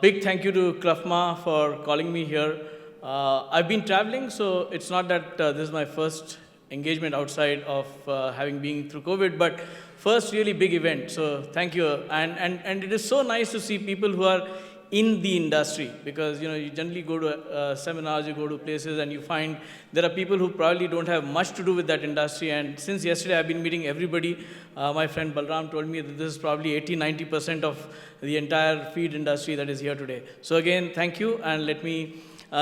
Big thank you to CLFMA for calling me here. I've been traveling, so it's not that this is my first engagement outside of having been through COVID, but first really big event. So thank you. And it is so nice to see people who are in the industry, because you generally go to seminars, you go to places, and you find there are people who probably don't have much to do with that industry. And since yesterday, I've been meeting everybody. My friend Balram told me that this is probably 80-90% of the entire feed industry that is here today. So again, thank you, and let me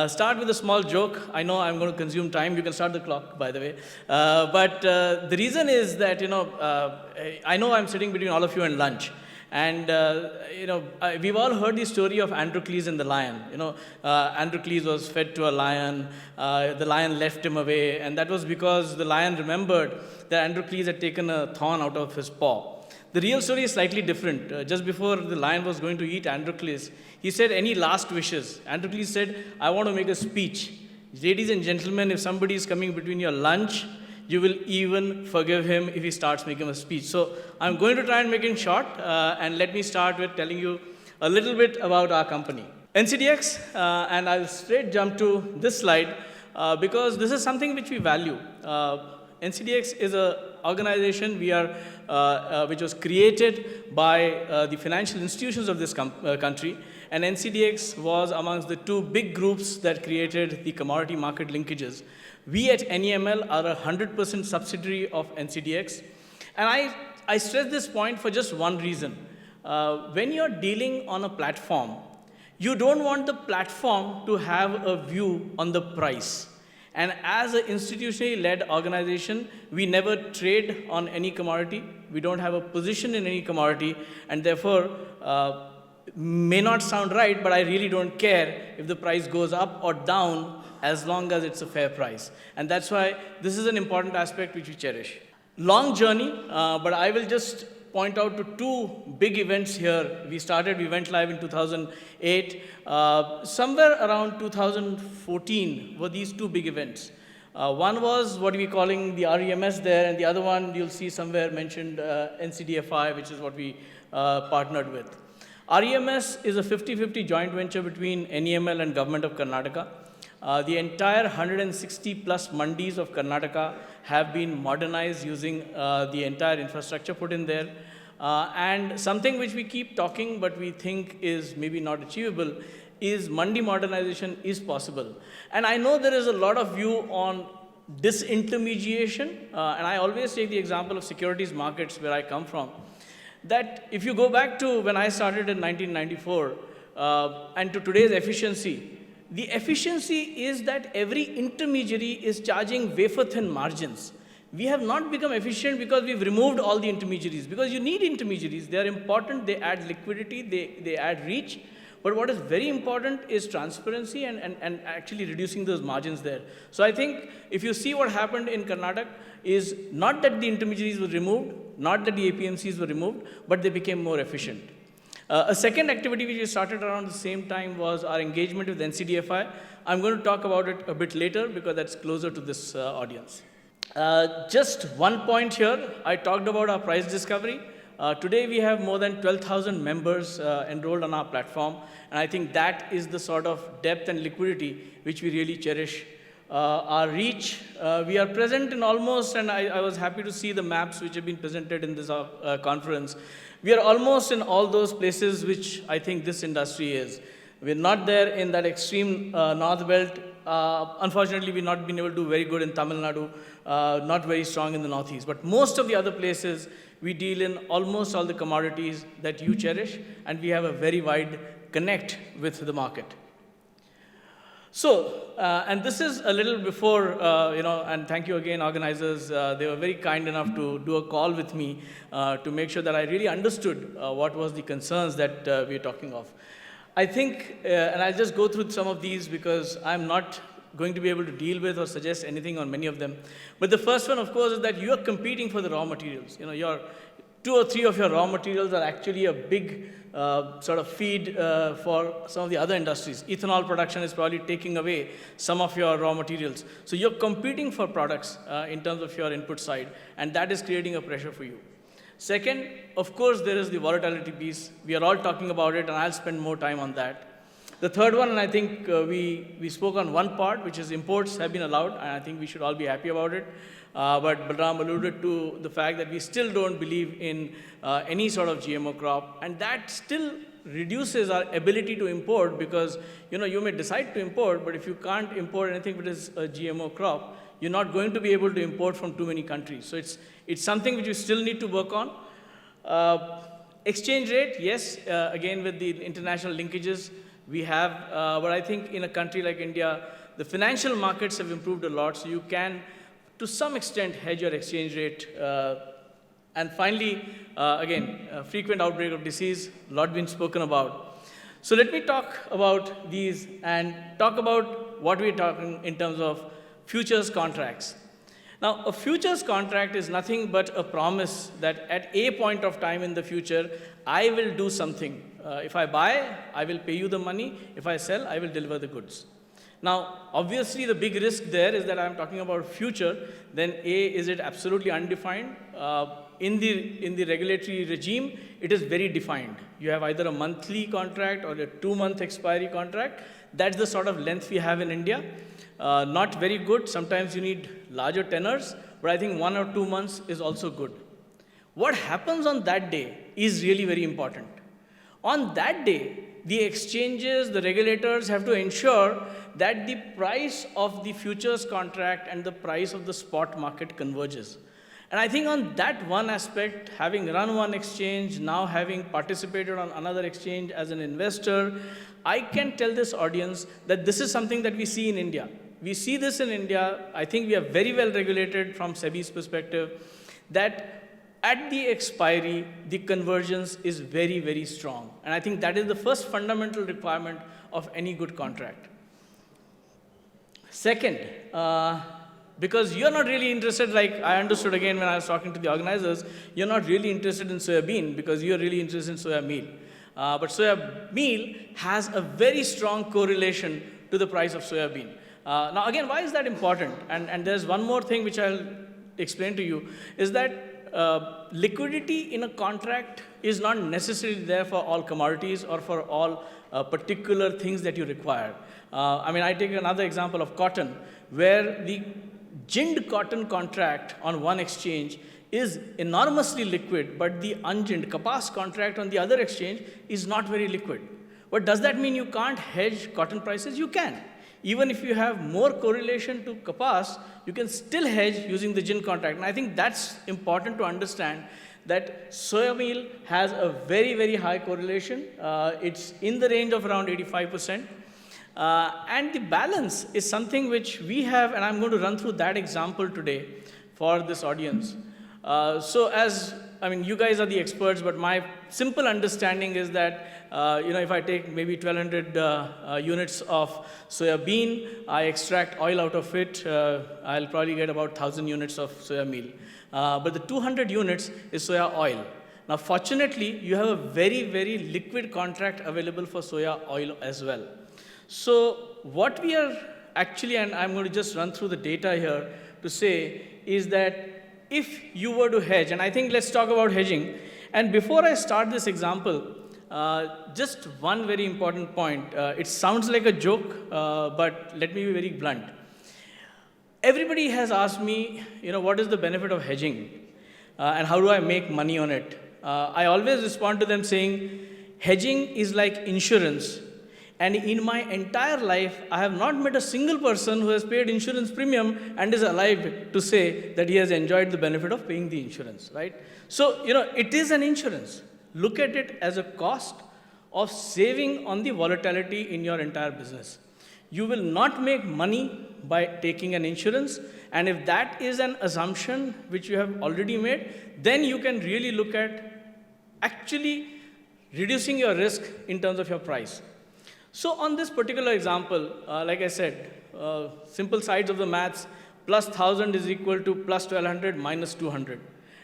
start with a small joke. I know I'm going to consume time. You can start the clock, by the way. But the reason is that I know I'm sitting between all of you and lunch. And, we've all heard the story of Androcles and the lion. Androcles was fed to a lion. The lion left him away. And that was because the lion remembered that Androcles had taken a thorn out of his paw. The real story is slightly different. Just before the lion was going to eat Androcles, he said, "Any last wishes?" Androcles said, "I want to make a speech. Ladies and gentlemen, if somebody is coming between your lunch, you will even forgive him if he starts making a speech." So I'm going to try and make it short, and let me start with telling you a little bit about our company. NCDEX, and I'll straight jump to this slide, because this is something which we value. NCDEX is an organization which was created by the financial institutions of this country, and NCDEX was amongst the two big groups that created the commodity market linkages. We at NEML are a 100% subsidiary of NCDEX. And I stress this point for just one reason. When you're dealing on a platform, you don't want the platform to have a view on the price. And as an institutionally led organization, we never trade on any commodity. We don't have a position in any commodity. And therefore, may not sound right, but I really don't care if the price goes up or down, as long as it's a fair price. And that's why this is an important aspect which we cherish. Long journey, but I will just point out to two big events here. We went live in 2008. Somewhere around 2014 were these two big events. One was what we're calling the REMS there, and the other one you'll see somewhere mentioned NCDFI, which is what we partnered with. REMS is a 50-50 joint venture between NEML and Government of Karnataka. The entire 160 plus mandis of Karnataka have been modernized using the entire infrastructure put in there. And something which we keep talking but we think is maybe not achievable is mandi modernization is possible. And I know there is a lot of view on disintermediation, and I always take the example of securities markets where I come from, that if you go back to when I started in 1994 and to today's efficiency, the efficiency is that every intermediary is charging wafer-thin margins. We have not become efficient because we've removed all the intermediaries, because you need intermediaries. They are important. They add liquidity. They add reach. But what is very important is transparency and actually reducing those margins there. So I think if you see what happened in Karnataka is not that the intermediaries were removed, not that the APMCs were removed, but they became more efficient. A second activity which we started around the same time was our engagement with NCDFI. I'm going to talk about it a bit later because that's closer to this audience. Just one point here, I talked about our price discovery. Today we have more than 12,000 members enrolled on our platform, and I think that is the sort of depth and liquidity which we really cherish. Our reach, we are present in almost, and I was happy to see the maps which have been presented in this conference. We are almost in all those places which I think this industry is. We're not there in that extreme north belt. Unfortunately, we've not been able to do very good in Tamil Nadu, not very strong in the northeast. But most of the other places, we deal in almost all the commodities that you cherish, and we have a very wide connect with the market. So, and this is a little before, and thank you again, organizers. They were very kind enough to do a call with me to make sure that I really understood what was the concerns that we're talking of. I think, and I'll just go through some of these because I'm not going to be able to deal with or suggest anything on many of them. But the first one, of course, is that you are competing for the raw materials. Your 2 or 3 of your raw materials are actually a big sort of feed for some of the other industries. Ethanol production is probably taking away some of your raw materials. So you're competing for products in terms of your input side, and that is creating a pressure for you. Second, of course, there is the volatility piece. We are all talking about it, and I'll spend more time on that. The third one, and I think we spoke on one part, which is imports have been allowed, and I think we should all be happy about it. But Balram alluded to the fact that we still don't believe in any sort of GMO crop, and that still reduces our ability to import because, you may decide to import, but if you can't import anything that is a GMO crop, you're not going to be able to import from too many countries. So it's something which you still need to work on. Exchange rate, yes, again with the international linkages we have, but I think in a country like India, the financial markets have improved a lot, so you can, to some extent, hedge your exchange rate. And finally, again, frequent outbreak of disease, a lot been spoken about. So let me talk about these and talk about what we're talking in terms of futures contracts. Now, a futures contract is nothing but a promise that at a point of time in the future, I will do something. If I buy, I will pay you the money. If I sell, I will deliver the goods. Now, obviously, the big risk there is that I'm talking about future. Then A, is it absolutely undefined? In the regulatory regime, it is very defined. You have either a monthly contract or a 2-month expiry contract. That's the sort of length we have in India. Not very good. Sometimes you need larger tenors, but I think 1 or 2 months is also good. What happens on that day is really very important. On that day, the exchanges, the regulators have to ensure that the price of the futures contract and the price of the spot market converges. And I think on that one aspect, having run one exchange, now having participated on another exchange as an investor, I can tell this audience that this is something that we see in India. We see this in India. I think we are very well regulated from SEBI's perspective, that at the expiry, the convergence is very, very strong. And I think that is the first fundamental requirement of any good contract. Second, because you're not really interested, like I understood again when I was talking to the organizers, you're not really interested in soya bean because you're really interested in soya meal. But soya meal has a very strong correlation to the price of soya bean. Now again, why is that important? And there's one more thing which I'll explain to you, is that liquidity in a contract is not necessarily there for all commodities or for all particular things that you require. I take another example of cotton, where the ginned cotton contract on one exchange is enormously liquid, but the unginned kapas contract on the other exchange is not very liquid. But does that mean you can't hedge cotton prices? You can. Even if you have more correlation to kapas, you can still hedge using the gin contract. And I think that's important to understand, that soya meal has a very, very high correlation. It's in the range of around 85%. And the balance is something which we have, and I'm going to run through that example today for this audience. You guys are the experts, but my simple understanding is that, if I take maybe 1,200 units of soya bean, I extract oil out of it, I'll probably get about 1,000 units of soya meal. But the 200 units is soya oil. Now, fortunately, you have a very, very liquid contract available for soya oil as well. So what we are actually, and I'm going to just run through the data here to say, is that if you were to hedge, and I think let's talk about hedging. And before I start this example, just one very important point. It sounds like a joke, but let me be very blunt. Everybody has asked me, what is the benefit of hedging? And how do I make money on it? I always respond to them saying, hedging is like insurance. And in my entire life, I have not met a single person who has paid insurance premium and is alive to say that he has enjoyed the benefit of paying the insurance, right? So, it is an insurance. Look at it as a cost of saving on the volatility in your entire business. You will not make money by taking an insurance, and if that is an assumption which you have already made, then you can really look at actually reducing your risk in terms of your price. So on this particular example, like I said, simple sides of the maths, plus 1,000 is equal to plus 1,200 minus 200.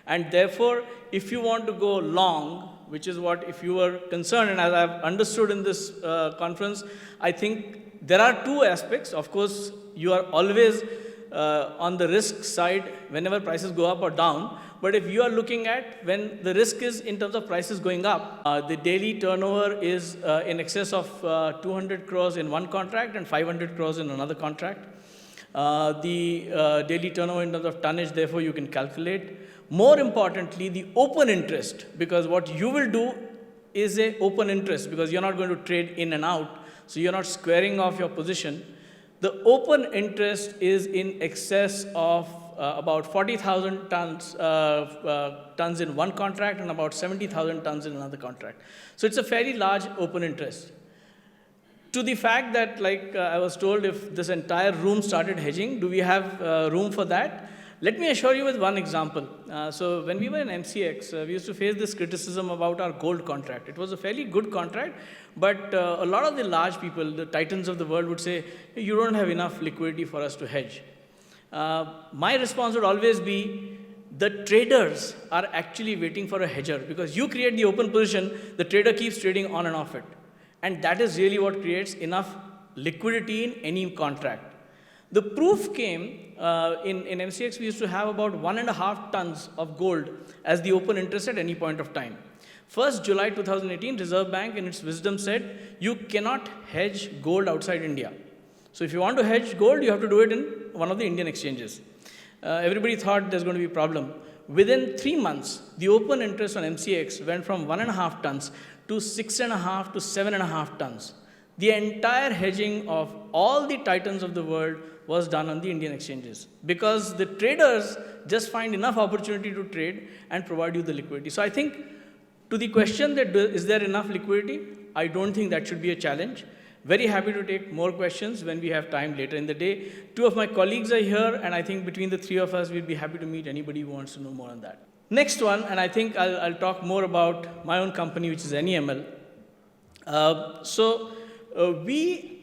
And therefore, if you want to go long, which is what, if you were concerned, and as I've understood in this conference, I think there are two aspects. Of course, you are always on the risk side whenever prices go up or down. But if you are looking at when the risk is in terms of prices going up, the daily turnover is in excess of 200 crores in one contract and 500 crores in another contract. The daily turnover in terms of tonnage, therefore, you can calculate. More importantly, the open interest, because what you will do is a open interest, because you're not going to trade in and out, so you're not squaring off your position. The open interest is in excess of about 40,000 tons in one contract and about 70,000 tons in another contract. So it's a fairly large open interest. To the fact that, like I was told, if this entire room started hedging, do we have room for that? Let me assure you with one example. So when we were in MCX, we used to face this criticism about our gold contract. It was a fairly good contract, but a lot of the large people, the titans of the world, would say, you don't have enough liquidity for us to hedge. My response would always be, the traders are actually waiting for a hedger, because you create the open position, the trader keeps trading on and off it. And that is really what creates enough liquidity in any contract. The proof came in MCX. We used to have about 1.5 tons of gold as the open interest at any point of time. 1st July 2018, Reserve Bank in its wisdom said, you cannot hedge gold outside India. So if you want to hedge gold, you have to do it in one of the Indian exchanges. Everybody thought there's going to be a problem. Within 3 months, the open interest on MCX went from 1.5 tons to 6.5 to 7.5 tons. The entire hedging of all the titans of the world was done on the Indian exchanges, because the traders just find enough opportunity to trade and provide you the liquidity. So I think to the question that is there enough liquidity, I don't think that should be a challenge. Very happy to take more questions when we have time later in the day. 2 of my colleagues are here, and I think between the 3 of us, we'd be happy to meet anybody who wants to know more on that. Next one, and I think I'll talk more about my own company, which is NEML.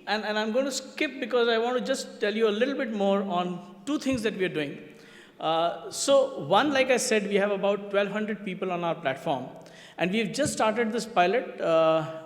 And I'm going to skip because I want to just tell you a little bit more on 2 things that we are doing. So one, like I said, we have about 1,200 people on our platform. And we've just started this pilot,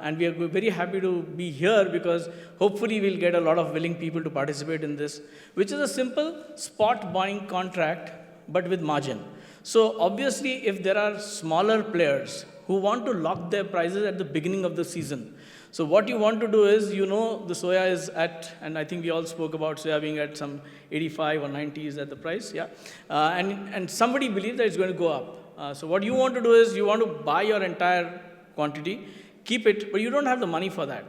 and we are very happy to be here because hopefully we'll get a lot of willing people to participate in this, which is a simple spot buying contract, but with margin. So obviously, if there are smaller players who want to lock their prices at the beginning of the season, so what you want to do is, the soya is at, and I think we all spoke about soya being at some 85 or 90 is at the price, yeah? And somebody believes that it's going to go up. So what you want to do is, you want to buy your entire quantity, keep it, but you don't have the money for that.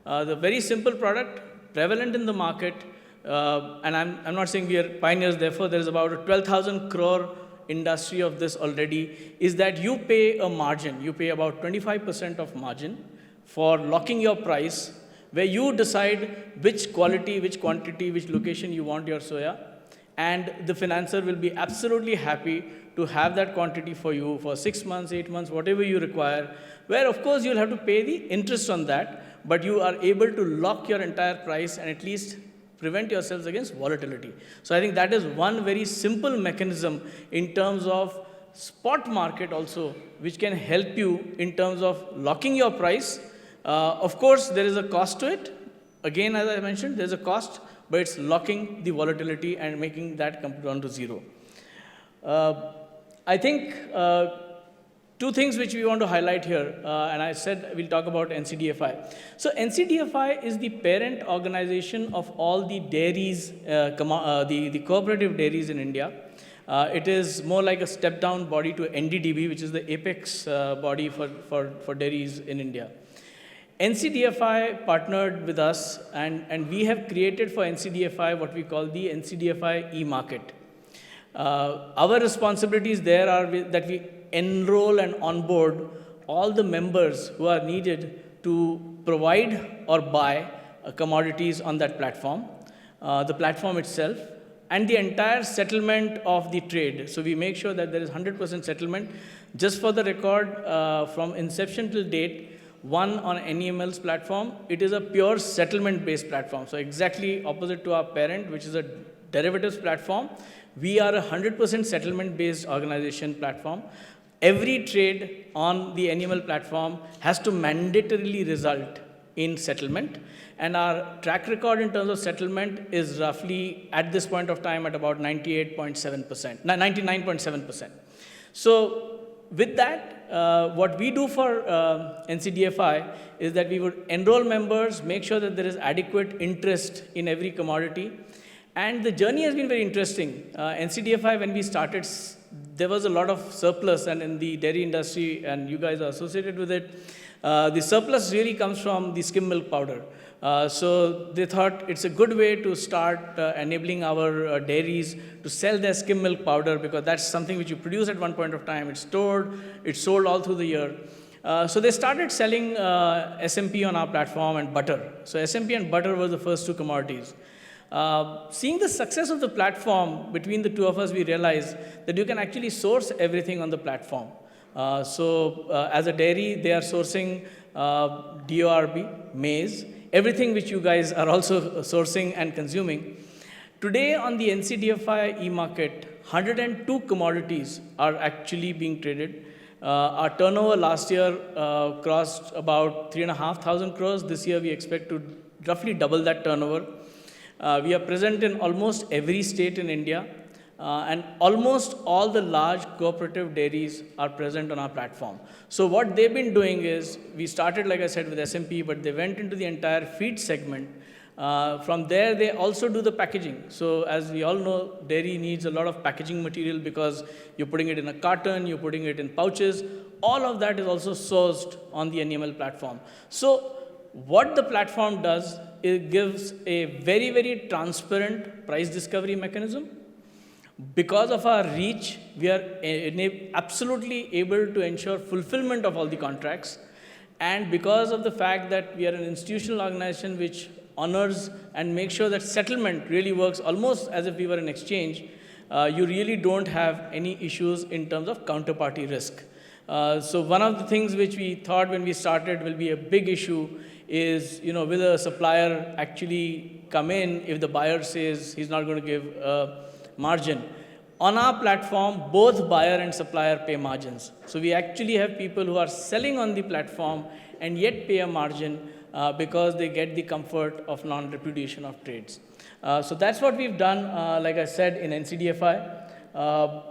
The very simple product, prevalent in the market, and I'm not saying we are pioneers, therefore there is about a 12,000 crore industry of this already, is that you pay a margin. You pay about 25% of margin for locking your price, where you decide which quality, which quantity, which location you want your soya, and the financer will be absolutely happy to have that quantity for you for 6 months, 8 months, whatever you require, where of course you'll have to pay the interest on that, but you are able to lock your entire price and at least prevent yourselves against volatility. So I think that is one very simple mechanism in terms of spot market also, which can help you in terms of locking your price. Of course, there is a cost to it. Again, as I mentioned, there's a cost, but it's locking the volatility and making that come down to zero. I think 2 things which we want to highlight here, and I said we'll talk about NCDFI. So NCDFI is the parent organization of all the dairies, the cooperative dairies in India. It is more like a step-down body to NDDB, which is the apex body for dairies in India. NCDFI partnered with us, and we have created for NCDFI what we call the NCDFI e-market. Our responsibilities there are that we enroll and onboard all the members who are needed to provide or buy commodities on that platform, the platform itself, and the entire settlement of the trade. So we make sure that there is 100% settlement. Just for the record, from inception till date, one on NEML's platform, it is a pure settlement-based platform. So exactly opposite to our parent, which is a derivatives platform, we are a 100% settlement-based organization platform. Every trade on the NEML platform has to mandatorily result in settlement. And our track record in terms of settlement is roughly, at this point of time, at about 98.7%, 99.7%. So with that, what we do for NCDFI is that we would enroll members, make sure that there is adequate interest in every commodity. And the journey has been very interesting. NCDFI, when we started, there was a lot of surplus, and in the dairy industry, and you guys are associated with it, the surplus really comes from the skim milk powder. So they thought it's a good way to start enabling our dairies to sell their skim milk powder, because that's something which you produce at one point of time, it's stored, it's sold all through the year. So they started selling SMP on our platform and butter. So SMP and butter were the first two commodities. Seeing the success of the platform, between the two of us, we realized that you can actually source everything on the platform. As a dairy, they are sourcing DORB, maize, everything which you guys are also sourcing and consuming. Today on the NCDFI e-market, 102 commodities are actually being traded. Our turnover last year crossed about 3,500 crores. This year we expect to roughly double that turnover. We are present in almost every state in India, and almost all the large cooperative dairies are present on our platform. So what they've been doing is, we started, like I said, with SMP, but they went into the entire feed segment. From there, they also do the packaging. So as we all know, dairy needs a lot of packaging material, because you're putting it in a carton, you're putting it in pouches. All of that is also sourced on the NEML platform. So what the platform does, it gives a very, very transparent price discovery mechanism. Because of our reach, we are absolutely able to ensure fulfillment of all the contracts. And because of the fact that we are an institutional organization which honors and makes sure that settlement really works almost as if we were an exchange, you really don't have any issues in terms of counterparty risk. So one of the things which we thought when we started will be a big issue is, will a supplier actually come in if the buyer says he's not going to give a margin? On our platform, both buyer and supplier pay margins. So we actually have people who are selling on the platform and yet pay a margin because they get the comfort of non-repudiation of trades. So that's what we've done, like I said, in NCDFI.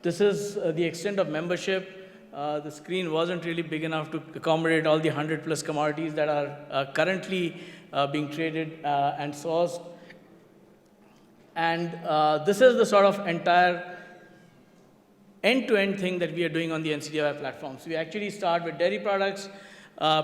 This is the extent of membership. The screen wasn't really big enough to accommodate all the 100 plus commodities that are currently being traded and sourced. And this is the sort of entire end-to-end thing that we are doing on the NCDFI platform. So we actually start with dairy products.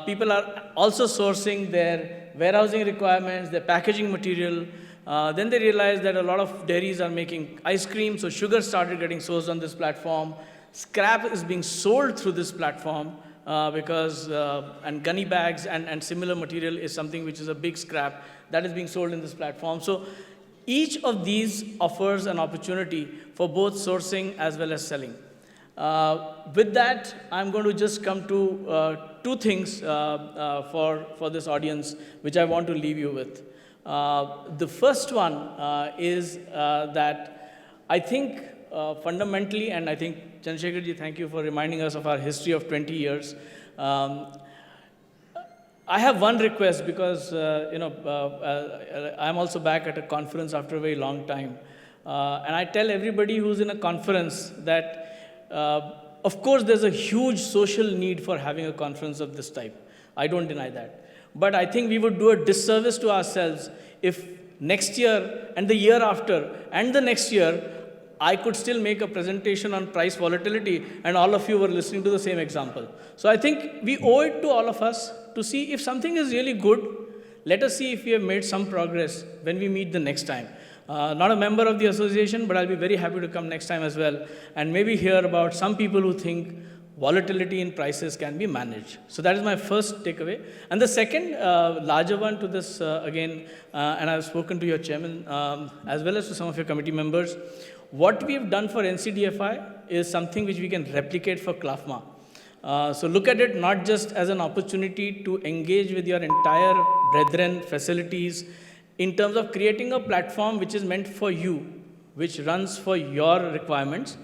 People are also sourcing their warehousing requirements, their packaging material. Then they realized that a lot of dairies are making ice cream, so sugar started getting sourced on this platform. Scrap is being sold through this platform and gunny bags and similar material is something which is a big scrap that is being sold in this platform. So each of these offers an opportunity for both sourcing as well as selling. With that, I'm going to just come to two things for this audience, which I want to leave you with. The first one is that I think fundamentally, and I think Chandrasekhar ji, thank you for reminding us of our history of 20 years. I have one request because, I'm also back at a conference after a very long time. And I tell everybody who's in a conference that, of course, there's a huge social need for having a conference of this type. I don't deny that. But I think we would do a disservice to ourselves if next year and the year after and the next year, I could still make a presentation on price volatility and all of you were listening to the same example. So I think we owe it to all of us to see if something is really good. Let us see if we have made some progress when we meet the next time. Not a member of the association, but I'll be very happy to come next time as well and maybe hear about some people who think volatility in prices can be managed. So that is my first takeaway. And the second larger one to this, again, and I've spoken to your chairman as well as to some of your committee members, what we've done for NCDFI is something which we can replicate for CLFMA. So look at it not just as an opportunity to engage with your entire brethren facilities in terms of creating a platform which is meant for you, which runs for your requirements,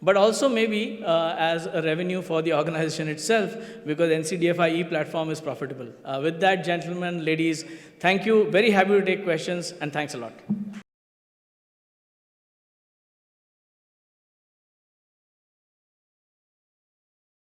but also maybe as a revenue for the organization itself, because NCDFI e-platform is profitable. With that, gentlemen, ladies, thank you. Very happy to take questions, and thanks a lot.